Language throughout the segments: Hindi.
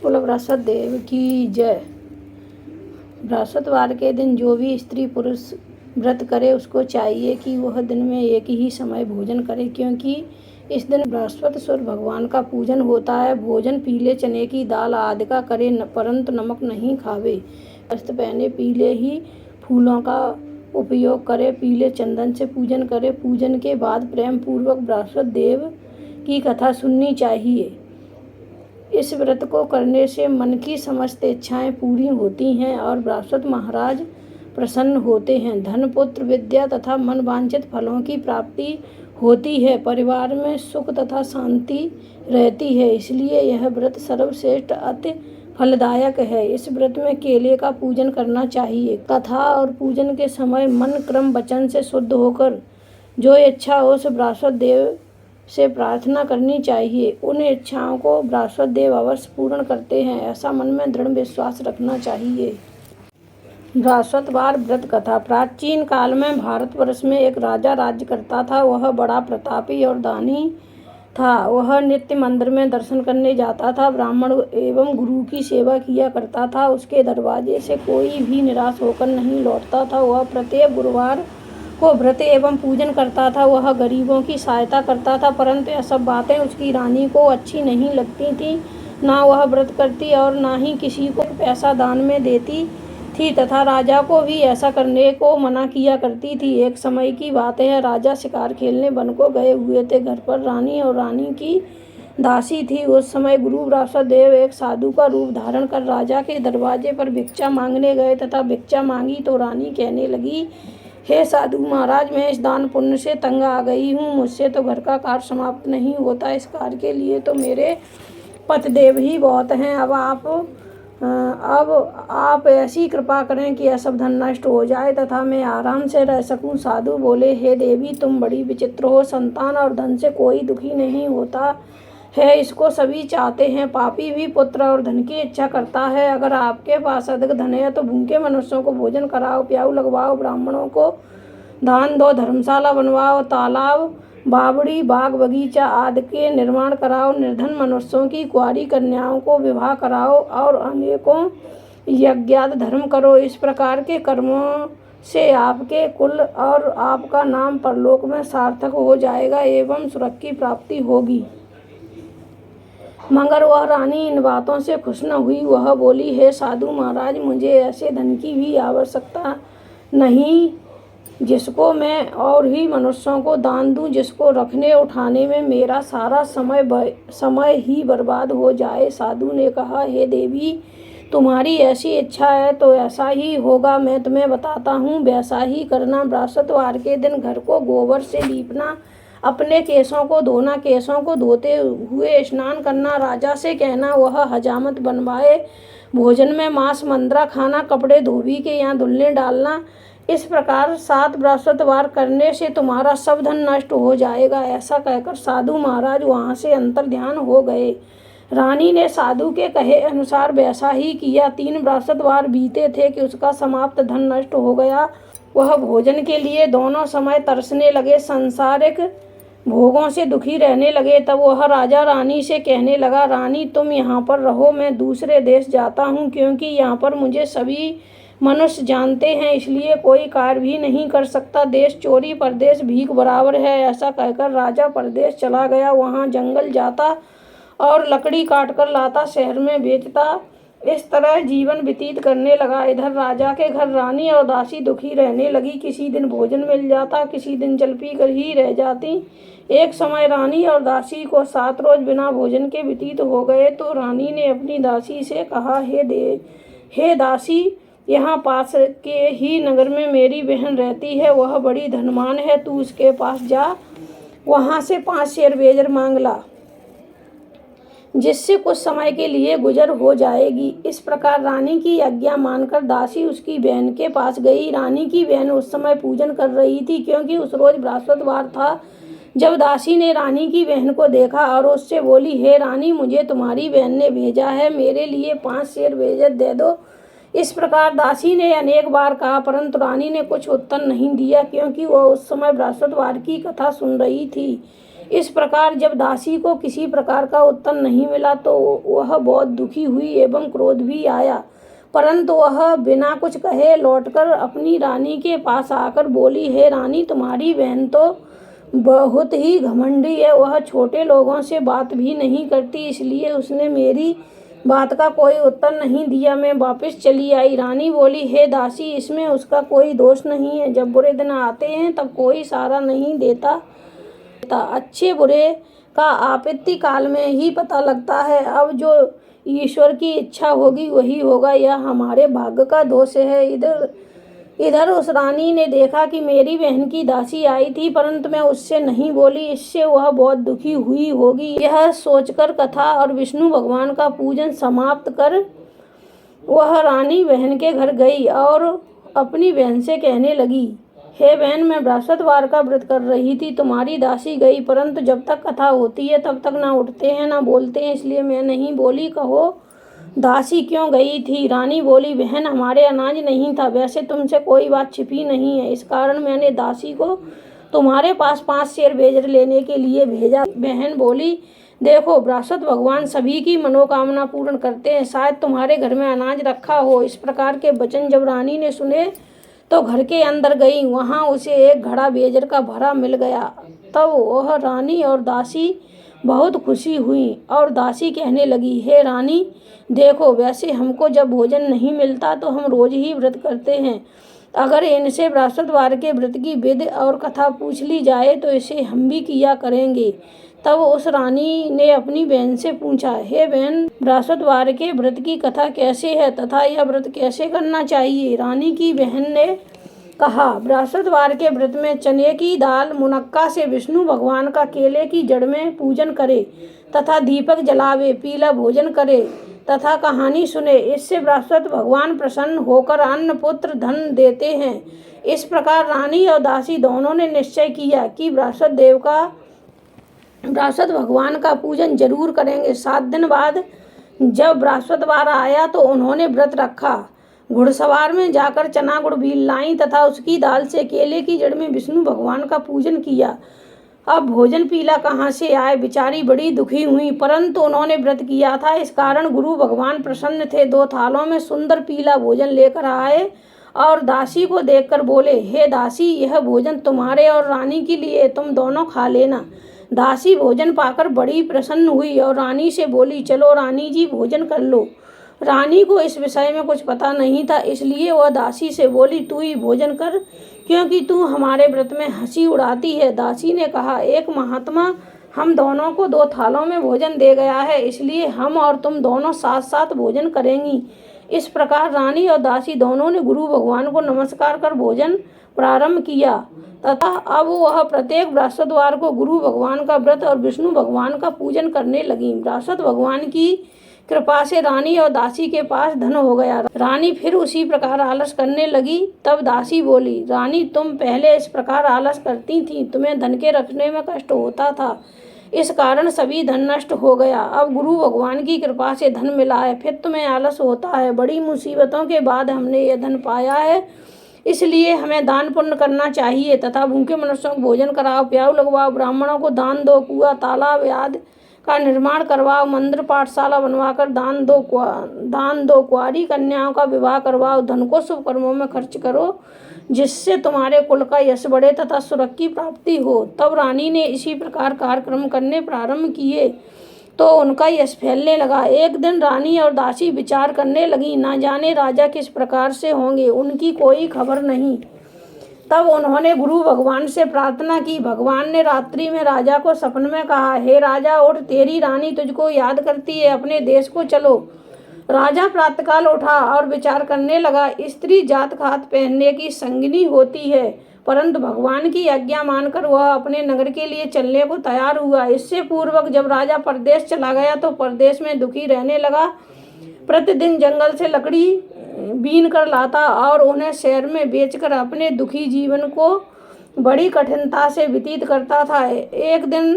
बोलो बृहस्पति देव की जय। बृहस्पतिवार के दिन जो भी स्त्री पुरुष व्रत करे उसको चाहिए कि वह दिन में एक ही समय भोजन करे, क्योंकि इस दिन बृहस्पतिश्वर भगवान का पूजन होता है। भोजन पीले चने की दाल आदि का करे, परंतु नमक नहीं खावे। वस्त्र पहने, पीले ही फूलों का उपयोग करे, पीले चंदन से पूजन करे। पूजन के बाद प्रेम पूर्वक बृहस्पति देव की कथा सुननी चाहिए। इस व्रत को करने से मन की समस्त इच्छाएं पूरी होती हैं और बृहस्पति महाराज प्रसन्न होते हैं। धन, पुत्र, विद्या तथा मन वांछित फलों की प्राप्ति होती है। परिवार में सुख तथा शांति रहती है। इसलिए यह व्रत सर्वश्रेष्ठ अति फलदायक है। इस व्रत में केले का पूजन करना चाहिए। कथा और पूजन के समय मन, क्रम, वचन से शुद्ध होकर जो इच्छा हो उस बृहस्पति देव से प्रार्थना करनी चाहिए। उन इच्छाओं को बृहस्पति देव अवश्य पूर्ण करते हैं, ऐसा मन में दृढ़ विश्वास रखना चाहिए। बृहस्पतिवार व्रत कथा। प्राचीन काल में भारतवर्ष में एक राजा राज्य करता था। वह बड़ा प्रतापी और दानी था। वह नित्य मंदिर में दर्शन करने जाता था, ब्राह्मण एवं गुरु की सेवा किया करता था। उसके दरवाजे से कोई भी निराश होकर नहीं लौटता था। वह प्रत्येक गुरुवार को व्रत एवं पूजन करता था। वह गरीबों की सहायता करता था, परंतु यह सब बातें उसकी रानी को अच्छी नहीं लगती थी। ना वह व्रत करती और ना ही किसी को पैसा दान में देती थी तथा राजा को भी ऐसा करने को मना किया करती थी। एक समय की बात है, राजा शिकार खेलने वन को गए हुए थे। घर पर रानी और रानी की दासी थी। उस समय गुरु बृहस्पति देव एक साधु का रूप धारण कर राजा के दरवाजे पर भिक्षा मांगने गए तथा भिक्षा मांगी तो रानी कहने लगी, हे साधु महाराज, मैं इस दान पुण्य से तंग आ गई हूँ। मुझसे तो घर का कार्य समाप्त नहीं होता। इस कार्य के लिए तो मेरे पतिदेव ही बहुत हैं। अब आप ऐसी कृपा करें कि यह सब धन नष्ट हो जाए तथा मैं आराम से रह सकूं। साधु बोले, हे देवी, तुम बड़ी विचित्र हो। संतान और धन से कोई दुखी नहीं होता है, इसको सभी चाहते हैं। पापी भी पुत्र और धन की इच्छा करता है। अगर आपके पास अधिक धन है तो भूखे मनुष्यों को भोजन कराओ, प्याऊ लगवाओ, ब्राह्मणों को दान दो, धर्मशाला बनवाओ, तालाब, बावड़ी, बाग बगीचा आदि के निर्माण कराओ, निर्धन मनुष्यों की कुंवारी कन्याओं को विवाह कराओ और अनेकों यज्ञादि धर्म करो। इस प्रकार के कर्मों से आपके कुल और आपका नाम परलोक में सार्थक हो जाएगा एवं स्वर्ग की प्राप्ति होगी। मगर वह रानी इन बातों से खुश न हुई। वह बोली, हे साधु महाराज, मुझे ऐसे धन की भी आवश्यकता नहीं जिसको मैं और ही मनुष्यों को दान दूं, जिसको रखने उठाने में मेरा सारा समय ही बर्बाद हो जाए। साधु ने कहा, हे देवी, तुम्हारी ऐसी इच्छा है तो ऐसा ही होगा। मैं तुम्हें बताता हूँ, वैसा ही करना। बृहस्पतिवार के दिन घर को गोबर से लीपना, अपने केशों को धोना, केशों को धोते हुए स्नान करना, राजा से कहना वह हजामत बनवाए, भोजन में मांस मंद्रा खाना, कपड़े धोबी के यहाँ धुलने डालना। इस प्रकार 7 बृहस्पतिवार करने से तुम्हारा सब धन नष्ट हो जाएगा। ऐसा कहकर साधु महाराज वहाँ से अंतर्ध्यान हो गए। रानी ने साधु के कहे अनुसार वैसा ही किया। 3 बृहस्पतिवार बीते थे कि उसका समाप्त धन नष्ट हो गया। वह भोजन के लिए दोनों समय तरसने लगे, सांसारिक भोगों से दुखी रहने लगे। तब वह राजा रानी से कहने लगा, रानी, तुम यहाँ पर रहो, मैं दूसरे देश जाता हूँ, क्योंकि यहाँ पर मुझे सभी मनुष्य जानते हैं, इसलिए कोई कार्य भी नहीं कर सकता। देश चोरी परदेश भीख बराबर है। ऐसा कहकर राजा परदेश चला गया। वहाँ जंगल जाता और लकड़ी काट कर लाता, शहर में बेचता। इस तरह जीवन व्यतीत करने लगा। इधर राजा के घर रानी और दासी दुखी रहने लगी। किसी दिन भोजन मिल जाता, किसी दिन जल पी कर ही रह जाती। एक समय रानी और दासी को 7 रोज बिना भोजन के व्यतीत हो गए तो रानी ने अपनी दासी से कहा, हे दासी, यहाँ पास के ही नगर में मेरी बहन रहती है। वह बड़ी धनवान है, तू उसके पास जा, वहाँ से 5 शेर बेजर मांग ला, जिससे कुछ समय के लिए गुजर हो जाएगी। इस प्रकार रानी की आज्ञा मानकर दासी उसकी बहन के पास गई। रानी की बहन उस समय पूजन कर रही थी, क्योंकि उस रोज बृहस्पतिवार था। जब दासी ने रानी की बहन को देखा और उससे बोली, हे रानी, मुझे तुम्हारी बहन ने भेजा है, मेरे लिए 5 शेर बेजर दे दो। इस प्रकार दासी ने अनेक बार कहा, परंतु रानी ने कुछ उत्तर नहीं दिया, क्योंकि वह उस समय बृहस्पतिवार की कथा सुन रही थी। इस प्रकार जब दासी को किसी प्रकार का उत्तर नहीं मिला तो वह बहुत दुखी हुई एवं क्रोध भी आया, परंतु वह बिना कुछ कहे लौटकर अपनी रानी के पास आकर बोली, हे रानी, तुम्हारी बहन तो बहुत ही घमंडी है। वह छोटे लोगों से बात भी नहीं करती, इसलिए उसने मेरी बात का कोई उत्तर नहीं दिया। मैं वापस चली आई। रानी बोली, हे दासी, इसमें उसका कोई दोष नहीं है। जब बुरे दिन आते हैं तब कोई सहारा नहीं देता, अच्छे बुरे का आपत्ति काल में ही पता लगता है। अब जो ईश्वर की इच्छा होगी वही होगा, यह हमारे भाग्य का दोष है। इधर उस रानी ने देखा कि मेरी बहन की दासी आई थी, परंतु मैं उससे नहीं बोली, इससे वह बहुत दुखी हुई होगी। यह सोचकर कथा और विष्णु भगवान का पूजन समाप्त कर वह रानी बहन के घर गई और अपनी बहन से कहने लगी, हे बहन, मैं बृहस्पतिवार का व्रत कर रही थी, तुम्हारी दासी गई, परंतु जब तक कथा होती है तब तक ना उठते हैं ना बोलते हैं, इसलिए मैं नहीं बोली। कहो दासी क्यों गई थी? रानी बोली, बहन, हमारे अनाज नहीं था। वैसे तुमसे कोई बात छिपी नहीं है, इस कारण मैंने दासी को तुम्हारे पास 5 सेर बेजर लेने के लिए भेजा। बहन बोली, देखो, बृहस्पति भगवान सभी की मनोकामना पूर्ण करते हैं, शायद तुम्हारे घर में अनाज रखा हो। इस प्रकार के वचन जब रानी ने सुने तो घर के अंदर गई, वहां उसे एक घड़ा बेजर का भरा मिल गया। तब वह रानी और दासी बहुत खुशी हुई और दासी कहने लगी, हे रानी, देखो, वैसे हमको जब भोजन नहीं मिलता तो हम रोज ही व्रत करते हैं। अगर इनसे बृहस्पतिवार के व्रत की विधि और कथा पूछ ली जाए तो इसे हम भी किया करेंगे। तब उस रानी ने अपनी बहन से पूछा, हे बहन, बृहस्पतिवार के व्रत की कथा कैसे है तथा यह व्रत कैसे करना चाहिए? रानी की बहन ने कहा, बृहस्पतिवार के व्रत में चने की दाल, मुनक्का से विष्णु भगवान का केले की जड़ में पूजन करे तथा दीपक जलावे, पीला भोजन करे तथा कहानी सुने। इससे बृहस्पति भगवान प्रसन्न होकर अन्न, पुत्र, धन देते हैं। इस प्रकार रानी और दासी दोनों ने निश्चय किया कि बृहस्पति भगवान का पूजन जरूर करेंगे। 7 दिन बाद जब बृहस्पतिवार आया तो उन्होंने व्रत रखा। घुड़सवार में जाकर चना गुड़ भी लाई तथा उसकी दाल से केले की जड़ में विष्णु भगवान का पूजन किया। अब भोजन पीला कहाँ से आए? बेचारी बड़ी दुखी हुई, परंतु उन्होंने व्रत किया था, इस कारण गुरु भगवान प्रसन्न थे। 2 थालों में सुंदर पीला भोजन लेकर आए और दासी को देखकर बोले, हे दासी, यह भोजन तुम्हारे और रानी के लिए, तुम दोनों खा लेना। दासी भोजन पाकर बड़ी प्रसन्न हुई और रानी से बोली, चलो रानी जी, भोजन कर लो। रानी को इस विषय में कुछ पता नहीं था, इसलिए वह दासी से बोली, तू ही भोजन कर, क्योंकि तू हमारे व्रत में हंसी उड़ाती है। दासी ने कहा, एक महात्मा हम दोनों को 2 थालों में भोजन दे गया है, इसलिए हम और तुम दोनों साथ साथ भोजन करेंगी। इस प्रकार रानी और दासी दोनों ने गुरु भगवान को नमस्कार कर भोजन प्रारंभ किया तथा अब वह प्रत्येक बृहस्पतिवार को गुरु भगवान का व्रत और विष्णु भगवान का पूजन करने लगी। बृहस्पति भगवान की कृपा से रानी और दासी के पास धन हो गया। रानी फिर उसी प्रकार आलस करने लगी। तब दासी बोली, रानी, तुम पहले इस प्रकार आलस करती थी, तुम्हें धन के रखने में कष्ट होता था, इस कारण सभी धन नष्ट हो गया। अब गुरु भगवान की कृपा से धन मिला है, फिर तुम्हें आलस होता है। बड़ी मुसीबतों के बाद हमने यह धन पाया है, इसलिए हमें दान पुण्य करना चाहिए तथा भूखे मनुष्यों को भोजन कराओ, प्याऊ लगवाओ, ब्राह्मणों को दान दो, कुआं, तालाब आदि का निर्माण करवाओ, मंदिर पाठशाला बनवाकर दान दो, कुंवारी कन्याओं का विवाह करवाओ, धन को शुभ कर्मों में खर्च करो, जिससे तुम्हारे कुल का यश बढ़े तथा सुरक्षा की प्राप्ति हो। तब रानी ने इसी प्रकार कार्यक्रम करने प्रारंभ किए तो उनका यश फैलने लगा। एक दिन रानी और दासी विचार करने लगी, ना जाने राजा किस प्रकार से होंगे, उनकी कोई खबर नहीं। तब उन्होंने गुरु भगवान से प्रार्थना की। भगवान ने रात्रि में राजा को सपन में कहा, हे राजा, उठ, तेरी रानी तुझको याद करती है, अपने देश को चलो। राजा प्रातःकाल उठा और विचार करने लगा, स्त्री जात खात पहनने की संगिनी होती है, परंतु भगवान की आज्ञा मानकर वह अपने नगर के लिए चलने को तैयार हुआ। इससे पूर्वक जब राजा परदेश चला गया तो परदेश में दुखी रहने लगा। प्रतिदिन जंगल से लकड़ी बीन कर लाता और उन्हें शहर में बेचकर अपने दुखी जीवन को बड़ी कठिनता से व्यतीत करता था। एक दिन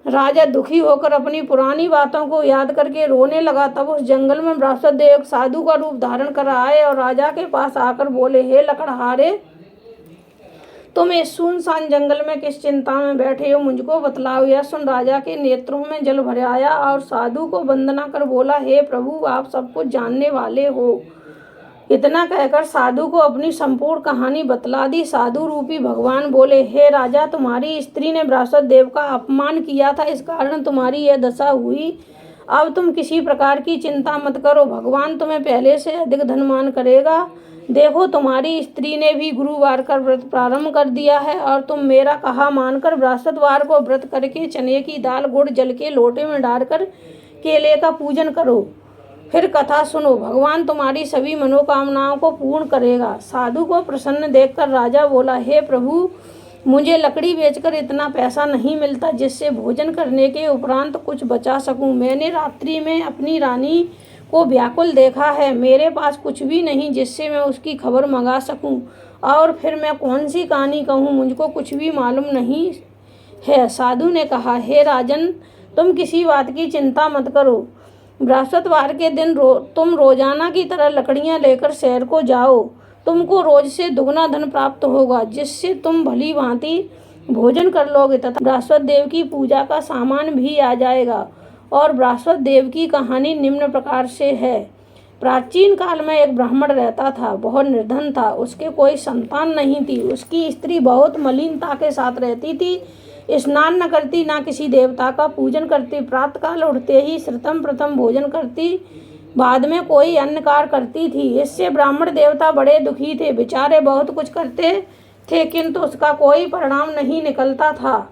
राजा दुखी होकर अपनी पुरानी बातों को याद करके रोने लगा। तब उस जंगल में बृहस्पति देव एक साधु का रूप धारण कर आए और राजा के पास आकर बोले, हे लकड़हारे, तुम इस सुनसान जंगल में किस चिंता में बैठे हो, मुझको बतलाओ। यह सुन राजा के नेत्रों में जल भर आया और साधु को वंदना कर बोला, हे प्रभु, आप सब कुछ जानने वाले हो। इतना कहकर साधु को अपनी संपूर्ण कहानी बतला दी। साधु रूपी भगवान बोले, हे राजा, तुम्हारी स्त्री ने बृहस्पति देव का अपमान किया था, इस कारण तुम्हारी यह दशा हुई। अब तुम किसी प्रकार की चिंता मत करो, भगवान तुम्हें पहले से अधिक धनवान करेगा। देखो, तुम्हारी स्त्री ने भी गुरुवार का व्रत प्रारंभ कर दिया है और तुम मेरा कहा मानकर बृहस्पतिवार को व्रत करके चने की दाल गुड़ जल के लोटे में डालकर केले का पूजन करो। फिर कथा सुनो, भगवान तुम्हारी सभी मनोकामनाओं को पूर्ण करेगा। साधु को प्रसन्न देखकर राजा बोला, हे प्रभु, मुझे लकड़ी बेचकर इतना पैसा नहीं मिलता जिससे भोजन करने के उपरांत कुछ बचा सकूं। मैंने रात्रि में अपनी रानी को व्याकुल देखा है, मेरे पास कुछ भी नहीं जिससे मैं उसकी खबर मंगा सकूं। और फिर मैं कौन सी कहानी कहूँ, मुझको कुछ भी मालूम नहीं है। साधु ने कहा, हे राजन, तुम किसी बात की चिंता मत करो। बृहस्पतिवार के दिन तुम रोजाना की तरह लकड़ियां लेकर शहर को जाओ। तुमको रोज से दुगना धन प्राप्त होगा, जिससे तुम भली भांति भोजन कर लोगे तथा बृहस्पति देव की पूजा का सामान भी आ जाएगा। और बृहस्पति देव की कहानी निम्न प्रकार से है। प्राचीन काल में एक ब्राह्मण रहता था, बहुत निर्धन था, उसके कोई संतान नहीं थी। उसकी स्त्री बहुत मलिनता के साथ रहती थी, स्नान न करती, ना किसी देवता का पूजन करती, प्रातःकाल उठते ही श्रृतम प्रथम भोजन करती, बाद में कोई अन्य कार्य करती थी। इससे ब्राह्मण देवता बड़े दुखी थे। बेचारे बहुत कुछ करते थे किंतु उसका कोई परिणाम नहीं निकलता था।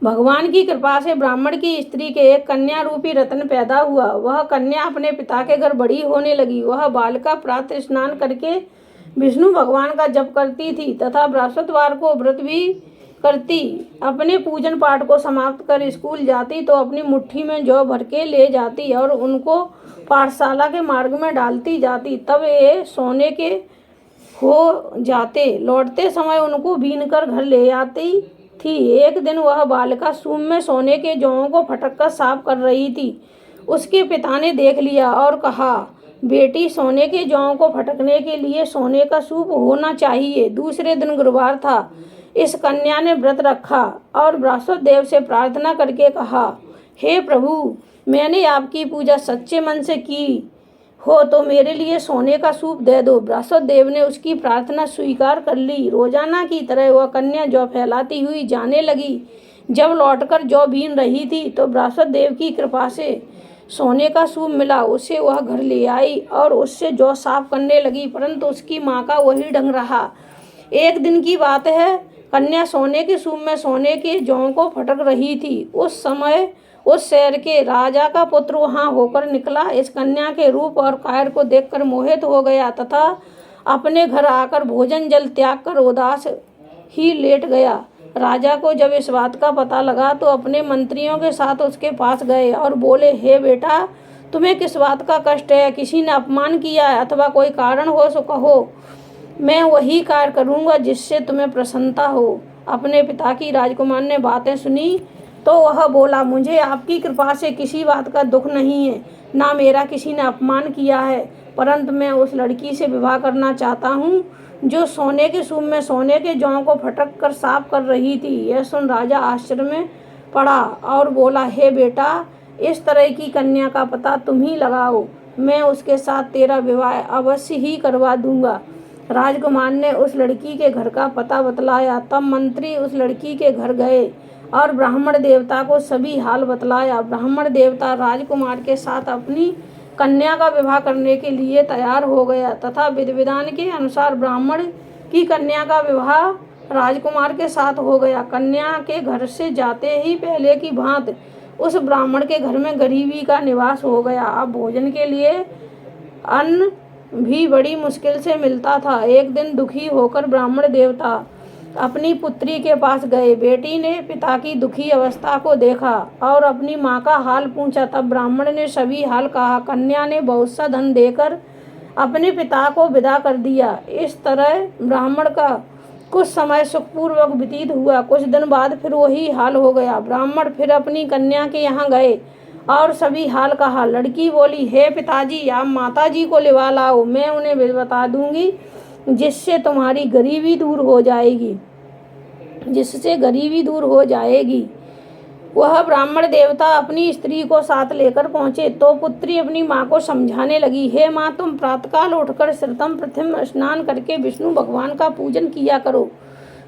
भगवान की कृपा से ब्राह्मण की स्त्री के एक कन्या रूपी रत्न पैदा हुआ। वह कन्या अपने पिता के घर बड़ी होने लगी। वह बालिका प्रातः स्नान करके विष्णु भगवान का जप करती थी तथा बृहस्पतिवार को व्रत भी करती। अपने पूजन पाठ को समाप्त कर स्कूल जाती तो अपनी मुट्ठी में जौ भर के ले जाती और उनको पाठशाला के मार्ग में डालती जाती। तब ये सोने के हो जाते। लौटते समय उनको बीन कर घर ले आती थी। एक दिन वह बालिका सूप में सोने के जौओं को फटक कर साफ कर रही थी। उसके पिता ने देख लिया और कहा, बेटी, सोने के जौओं को फटकने के लिए सोने का सूप होना चाहिए। दूसरे दिन गुरुवार था। इस कन्या ने व्रत रखा और बृहस्पति देव से प्रार्थना करके कहा, हे प्रभु, मैंने आपकी पूजा सच्चे मन से की हो तो मेरे लिए सोने का सूप दे दो। बृहस्पति देव ने उसकी प्रार्थना स्वीकार कर ली। रोजाना की तरह वह कन्या जौ फैलाती हुई जाने लगी। जब लौटकर जौ बीन रही थी तो बृहस्पति देव की कृपा से सोने का सूप मिला। उसे वह घर ले आई और उससे जौ साफ करने लगी, परंतु उसकी माँ का वही ढंग रहा। एक दिन की बात है, कन्या सोने के सूप में सोने के जौ को फटक रही थी। उस समय उस शहर के राजा का पुत्र वहां होकर निकला। इस कन्या के रूप और कार्य को देखकर मोहित हो गया तथा अपने घर आकर भोजन जल त्याग कर उदास ही लेट गया। राजा को जब इस बात का पता लगा तो अपने मंत्रियों के साथ उसके पास गए और बोले, हे बेटा, तुम्हें किस बात का कष्ट है? किसी ने अपमान किया है अथवा कोई कारण हो सो कहो, मैं वही कार्य करूँगा जिससे तुम्हें प्रसन्नता हो। अपने पिता की राजकुमार ने बातें सुनी तो वह बोला, मुझे आपकी कृपा से किसी बात का दुख नहीं है, ना मेरा किसी ने अपमान किया है, परंतु मैं उस लड़की से विवाह करना चाहता हूँ जो सोने के सूप में सोने के जौ को फटक कर साफ कर रही थी। यह सुन राजा आश्चर्य में पड़ा और बोला, हे बेटा, इस तरह की कन्या का पता तुम ही लगाओ, मैं उसके साथ तेरा विवाह अवश्य ही करवा दूंगा। राजकुमार ने उस लड़की के घर का पता बतलाया। तब मंत्री उस लड़की के घर गए और ब्राह्मण देवता को सभी हाल बतलाया। ब्राह्मण देवता राजकुमार के साथ अपनी कन्या का विवाह करने के लिए तैयार हो गया तथा विधि विधान के अनुसार ब्राह्मण की कन्या का विवाह राजकुमार के साथ हो गया। कन्या के घर से जाते ही पहले की भांति उस ब्राह्मण के घर में गरीबी का निवास हो गया। अब भोजन के लिए अन्न भी बड़ी मुश्किल से मिलता था। एक दिन दुखी होकर ब्राह्मण देवता अपनी पुत्री के पास गए। बेटी ने पिता की दुखी अवस्था को देखा और अपनी माँ का हाल पूछा। तब ब्राह्मण ने सभी हाल कहा। कन्या ने बहुत सा धन देकर अपने पिता को विदा कर दिया। इस तरह ब्राह्मण का कुछ समय सुखपूर्वक व्यतीत हुआ। कुछ दिन बाद फिर वही हाल हो गया। ब्राह्मण फिर अपनी कन्या के यहाँ गए और सभी हाल कहा। लड़की बोली, हे पिताजी, आप माताजी को लिवा लाओ, मैं उन्हें बता दूंगी जिससे तुम्हारी गरीबी दूर हो जाएगी, जिससे गरीबी दूर हो जाएगी। वह ब्राह्मण देवता अपनी स्त्री को साथ लेकर पहुंचे तो पुत्री अपनी माँ को समझाने लगी, हे माँ, तुम प्रातःकाल उठकर श्रृतम प्रथम स्नान करके विष्णु भगवान का पूजन किया करो,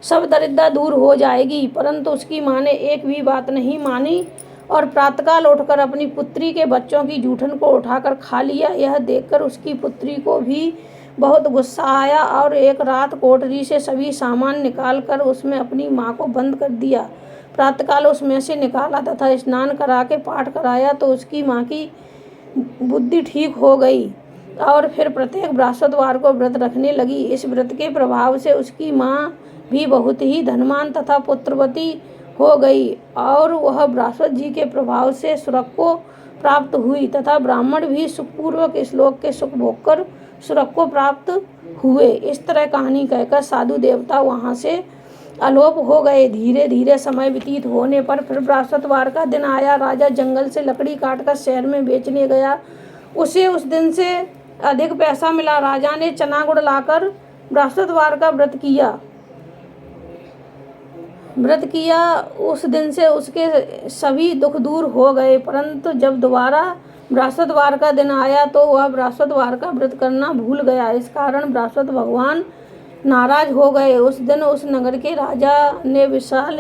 सब दरिद्रता दूर हो जाएगी। परंतु उसकी माँ ने एक भी बात नहीं मानी और प्रातःकाल उठकर अपनी पुत्री के बच्चों की जूठन को उठाकर खा लिया। यह देखकर उसकी पुत्री को भी बहुत गुस्सा आया और एक रात कोठरी से सभी सामान निकालकर उसमें अपनी माँ को बंद कर दिया। प्रातःकाल उसमें से निकाला तथा स्नान करा के पाठ कराया तो उसकी माँ की बुद्धि ठीक हो गई और फिर प्रत्येक बृहस्पतिवार को व्रत रखने लगी। इस व्रत के प्रभाव से उसकी माँ भी बहुत ही धनवान तथा पुत्रवती हो गई और वह बृहस्पति जी के प्रभाव से स्वर्ग को प्राप्त हुई तथा ब्राह्मण भी सुखपूर्वक इस लोक के सुख भोगकर स्वर्ग को प्राप्त हुए। इस तरह कहानी कहकर साधु देवता वहाँ से अलोप हो गए। धीरे धीरे समय व्यतीत होने पर फिर बृहस्पतिवार का दिन आया। राजा जंगल से लकड़ी काटकर शहर में बेचने गया। उसे उस दिन से अधिक पैसा मिला। राजा ने चना गुड़ लाकर बृहस्पतिवार का व्रत किया। उस दिन से उसके सभी दुख दूर हो गए। परंतु जब दोबारा बृहस्पतिवार का दिन आया तो वह बृहस्पतिवार का व्रत करना भूल गया। इस कारण बृहस्पति भगवान नाराज हो गए। उस दिन उस नगर के राजा ने विशाल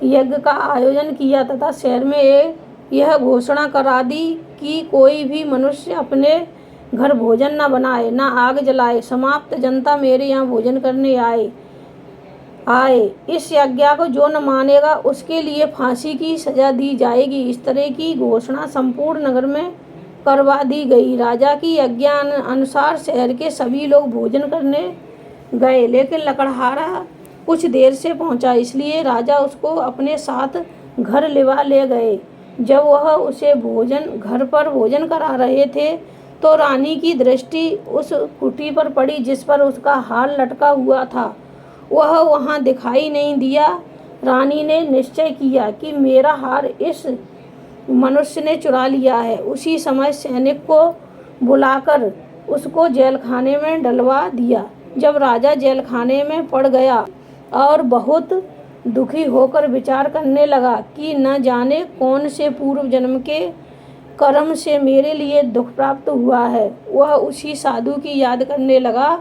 यज्ञ का आयोजन किया तथा शहर में यह घोषणा करा दी कि कोई भी मनुष्य अपने घर भोजन न बनाए, न आग जलाए। समाप्त जनता मेरे यहाँ भोजन करने आए। इस यज्ञ को जो न मानेगा उसके लिए फांसी की सजा दी जाएगी। इस तरह की घोषणा संपूर्ण नगर में करवा दी गई। राजा की आज्ञा अनुसार शहर के सभी लोग भोजन करने गए, लेकिन लकड़हारा कुछ देर से पहुंचा, इसलिए राजा उसको अपने साथ घर ले गए। जब वह उसे घर पर भोजन करा रहे थे तो रानी की दृष्टि उस कुटी पर पड़ी जिस पर उसका हार लटका हुआ था। वह वहां दिखाई नहीं दिया। रानी ने निश्चय किया कि मेरा हार इस मनुष्य ने चुरा लिया है। उसी समय सैनिक को बुलाकर उसको जेलखाने में डलवा दिया। जब राजा जेलखाने में पड़ गया और बहुत दुखी होकर विचार करने लगा कि न जाने कौन से पूर्व जन्म के कर्म से मेरे लिए दुख प्राप्त हुआ है, वह उसी साधु की याद करने लगा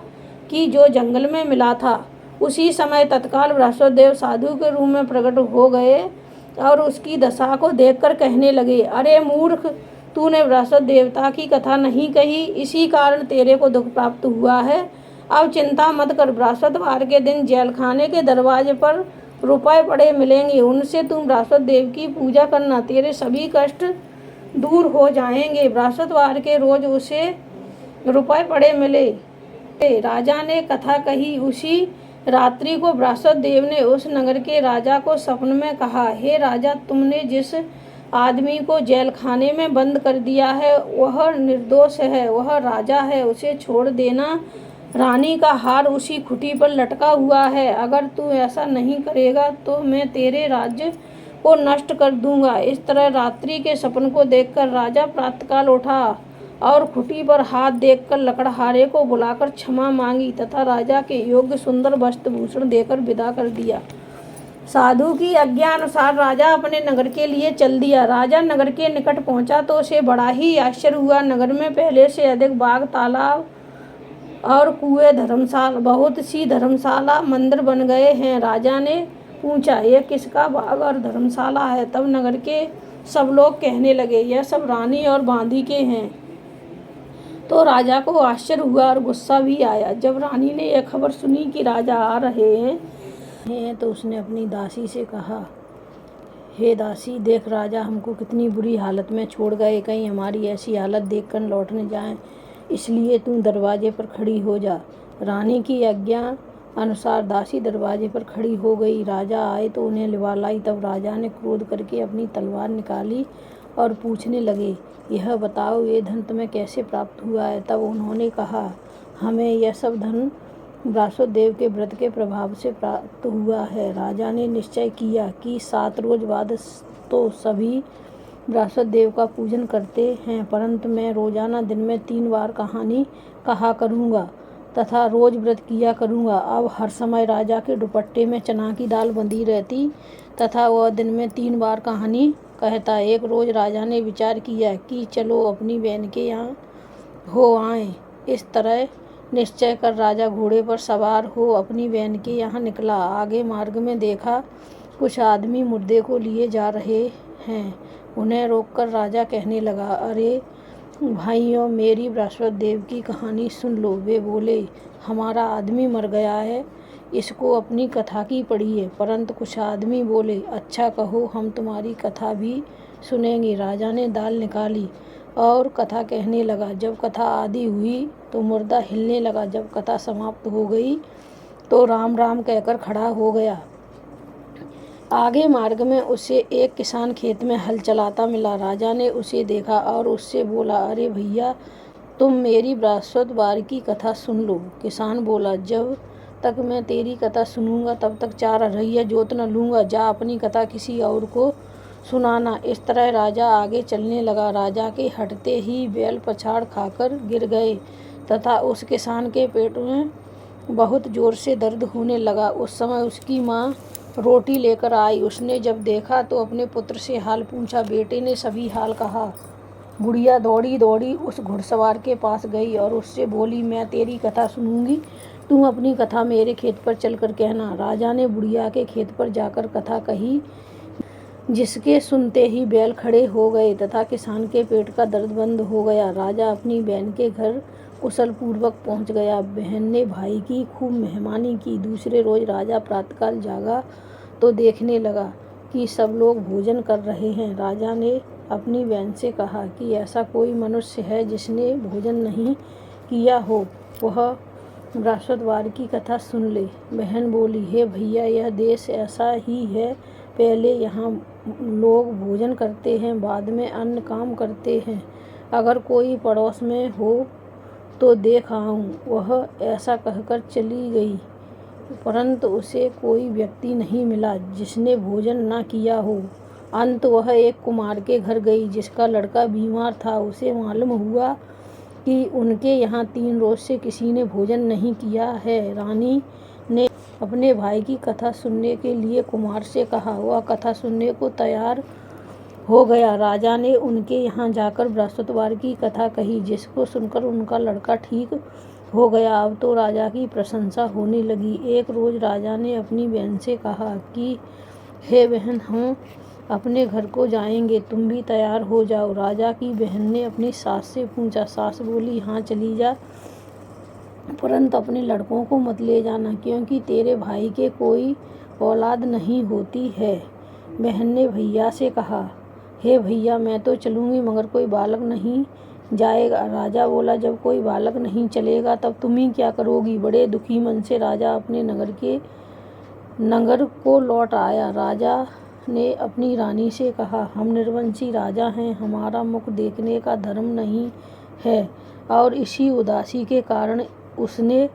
कि जो जंगल में मिला था। उसी समय तत्काल बृहस्पति देव साधु के रूप में प्रकट हो गए और उसकी दशा को देखकर कहने लगे, अरे मूर्ख, तूने बृहस्पति देवता की कथा नहीं कही, इसी कारण तेरे को दुख प्राप्त हुआ है। अब चिंता मत कर, बृहस्पतिवार के दिन जेलखाने के दरवाजे पर रुपए पड़े मिलेंगे, उनसे तुम बृहस्पति देव की पूजा करना, तेरे सभी कष्ट दूर हो जाएंगे। बृहस्पतिवार के रोज उसे रुपए पड़े मिले। राजा ने कथा कही। उसी रात्रि को बृहस्पति देव ने उस नगर के राजा को स्वप्न में कहा, हे राजा, तुमने जिस आदमी को जेलखाने में बंद कर दिया है वह निर्दोष है, वह राजा है, उसे छोड़ देना। रानी का हार उसी खुटी पर लटका हुआ है। अगर तू ऐसा नहीं करेगा तो मैं तेरे राज्य को नष्ट कर दूंगा। इस तरह रात्रि के सपन को देखकर राजा प्रातःकाल उठा और खुटी पर हाथ देखकर लकड़हारे को बुलाकर क्षमा मांगी तथा राजा के योग्य सुंदर वस्त्र भूषण देकर विदा कर दिया। साधु की आज्ञा अनुसार राजा अपने नगर के लिए चल दिया। राजा नगर के निकट पहुंचा तो उसे बड़ा ही आश्चर्य हुआ। नगर में पहले से अधिक बाग, तालाब और कुएं, धर्मशाला, बहुत सी धर्मशाला, मंदिर बन गए हैं। राजा ने पूछा, यह किसका बाग और धर्मशाला है? तब नगर के सब लोग कहने लगे, यह सब रानी और बांदी के हैं। तो राजा को आश्चर्य हुआ और गुस्सा भी आया। जब रानी ने यह खबर सुनी कि राजा आ रहे हैं तो उसने अपनी दासी से कहा, हे दासी, देख राजा हमको कितनी बुरी हालत में छोड़ गए, कहीं हमारी ऐसी हालत देखकर लौट न जाएं, इसलिए तू दरवाजे पर खड़ी हो जा। रानी की आज्ञा अनुसार दासी दरवाजे पर खड़ी हो गई। राजा आए तो उन्हें लिवा लाई। तब राजा ने क्रोध करके अपनी तलवार निकाली और पूछने लगे, यह बताओ, ये धन तुम्हें कैसे प्राप्त हुआ है? तब उन्होंने कहा, हमें यह सब धन बृहस्पति देव के व्रत के प्रभाव से प्राप्त हुआ है। राजा ने निश्चय किया कि 7 रोज बाद तो सभी बृहस्पति देव का पूजन करते हैं, परंतु मैं रोजाना दिन में 3 बार कहानी कहा करूँगा। तथा रोज व्रत किया करूँगा। अब हर समय राजा के दुपट्टे में चना की दाल बंधी रहती तथा वह दिन में 3 बार कहानी कहता। एक रोज राजा ने विचार किया कि चलो अपनी बहन के यहाँ हो आएं। इस तरह निश्चय कर राजा घोड़े पर सवार हो अपनी बहन के यहाँ निकला। आगे मार्ग में देखा कुछ आदमी मुर्दे को लिए जा रहे हैं। उन्हें रोककर राजा कहने लगा, अरे भाइयों, मेरी बृहस्पति देव की कहानी सुन लो। वे बोले, हमारा आदमी मर गया है, इसको अपनी कथा की पढ़िए। परंतु कुछ आदमी बोले, अच्छा कहो, हम तुम्हारी कथा भी सुनेंगे। राजा ने दाल निकाली और कथा कहने लगा। जब कथा आदि हुई तो मुर्दा हिलने लगा। जब कथा समाप्त हो गई तो राम राम कहकर खड़ा हो गया। आगे मार्ग में उसे एक किसान खेत में हल चलाता मिला। राजा ने उसे देखा और उससे बोला, अरे भैया, तुम मेरी बृहस्पतिवार की कथा सुन लो। किसान बोला, जब तक मैं तेरी कथा सुनूंगा तब तक 4 अरहैया जोत न लूँगा। जा अपनी कथा किसी और को सुनाना। इस तरह राजा आगे चलने लगा। राजा के हटते ही बैल पछाड़ खाकर गिर गए तथा उस किसान के पेट में बहुत जोर से दर्द होने लगा। उस समय उसकी माँ रोटी लेकर आई। उसने जब देखा तो अपने पुत्र से हाल पूछा। बेटे ने सभी हाल कहा। बुढ़िया दौड़ी दौड़ी उस घुड़सवार के पास गई और उससे बोली, मैं तेरी कथा सुनूंगी, तुम अपनी कथा मेरे खेत पर चलकर कहना। राजा ने बुढ़िया के खेत पर जाकर कथा कही, जिसके सुनते ही बैल खड़े हो गए तथा किसान के पेट का दर्द बंद हो गया। राजा अपनी बहन के घर कुशल पूर्वक पहुंच गया। बहन ने भाई की खूब मेहमानी की। दूसरे रोज राजा प्रातःकाल जागा तो देखने लगा कि सब लोग भोजन कर रहे हैं। राजा ने अपनी बहन से कहा कि ऐसा कोई मनुष्य है जिसने भोजन नहीं किया हो, वह बृहस्पतिवार की कथा सुन ले। बहन बोली, हे भैया, यह देश ऐसा ही है। पहले यहाँ लोग भोजन करते हैं, बाद में अन्य काम करते हैं। अगर कोई पड़ोस में हो तो देख आऊँ। वह ऐसा कहकर चली गई, परंतु उसे कोई व्यक्ति नहीं मिला जिसने भोजन न किया हो। अंत वह एक कुम्हार के घर गई जिसका लड़का बीमार था। उसे मालूम हुआ कि उनके यहाँ 3 रोज से किसी ने भोजन नहीं किया है। रानी ने अपने भाई की कथा सुनने के लिए कुम्हार से कहा। वह कथा सुनने को तैयार हो गया। राजा ने उनके यहाँ जाकर बृहस्पतिवार की कथा कही, जिसको सुनकर उनका लड़का ठीक हो गया। अब तो राजा की प्रशंसा होने लगी। एक रोज राजा ने अपनी बहन से कहा कि हे बहन, हम अपने घर को जाएंगे, तुम भी तैयार हो जाओ। राजा की बहन ने अपनी सास से पूछा। सास बोली, हाँ चली जा, परंतु अपने लड़कों को मत ले जाना, क्योंकि तेरे भाई के कोई औलाद नहीं होती है। बहन ने भैया से कहा, हे भैया, मैं तो चलूँगी, मगर कोई बालक नहीं जाएगा। राजा बोला, जब कोई बालक नहीं चलेगा तब तुम ही क्या करोगी। बड़े दुखी मन से राजा अपने नगर को लौट आया। राजा ने अपनी रानी से कहा, हम निर्वंशी राजा हैं, हमारा मुख देखने का धर्म नहीं है। और इसी उदासी के कारण उसने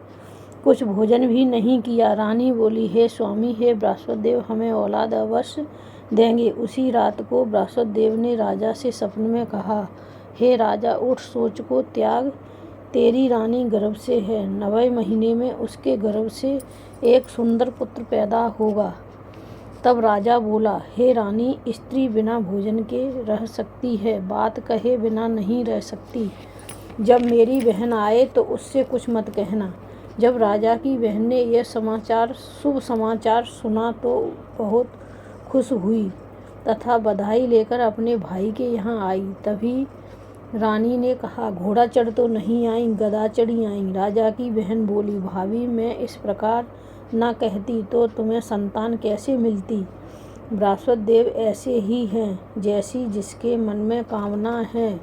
कुछ भोजन भी नहीं किया। रानी बोली, हे स्वामी, हे बृहस्पति देव, हमें औलाद अवश्य देंगे। उसी रात को बृहस्पति देव ने राजा से सपने में कहा, हे राजा, उठ, सोच को त्याग, तेरी रानी गर्भ से है। 9वें महीने में उसके गर्भ से एक सुंदर पुत्र पैदा होगा। तब राजा बोला, हे रानी, स्त्री बिना भोजन के रह सकती है, बात कहे बिना नहीं रह सकती। जब मेरी बहन आए तो उससे कुछ मत कहना। जब राजा की बहन ने यह शुभ समाचार सुना तो बहुत खुश हुई तथा बधाई लेकर अपने भाई के यहाँ आई। तभी रानी ने कहा, घोड़ा चढ़ तो नहीं आई, गदा चढ़ी आई। राजा की बहन बोली, भाभी, मैं इस प्रकार न कहती तो तुम्हें संतान कैसे मिलती। बृहस्पति देव ऐसे ही हैं, जैसी जिसके मन में कामना है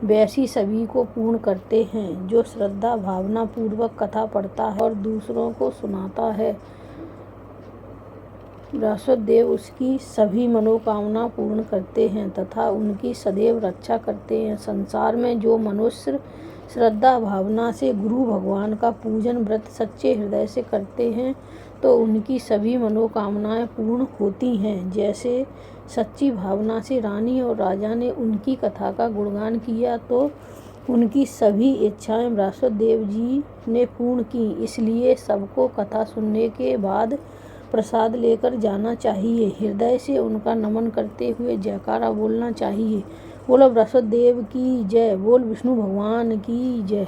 वैसी सभी को पूर्ण करते हैं। जो श्रद्धा भावना पूर्वक कथा पढ़ता है और दूसरों को सुनाता है, बृहस्पति देव उसकी सभी मनोकामना पूर्ण करते हैं तथा उनकी सदैव रक्षा करते हैं। संसार में जो मनुष्य श्रद्धा भावना से गुरु भगवान का पूजन व्रत सच्चे हृदय से करते हैं तो उनकी सभी मनोकामनाएं पूर्ण होती हैं। जैसे सच्ची भावना से रानी और राजा ने उनकी कथा का गुणगान किया तो उनकी सभी इच्छाएं बृहस्पति देव जी ने पूर्ण की, इसलिए सबको कथा सुनने के बाद प्रसाद लेकर जाना चाहिए। हृदय से उनका नमन करते हुए जयकारा बोलना चाहिए। बोलो बृहस्पति देव की जय, बोल विष्णु भगवान की जय।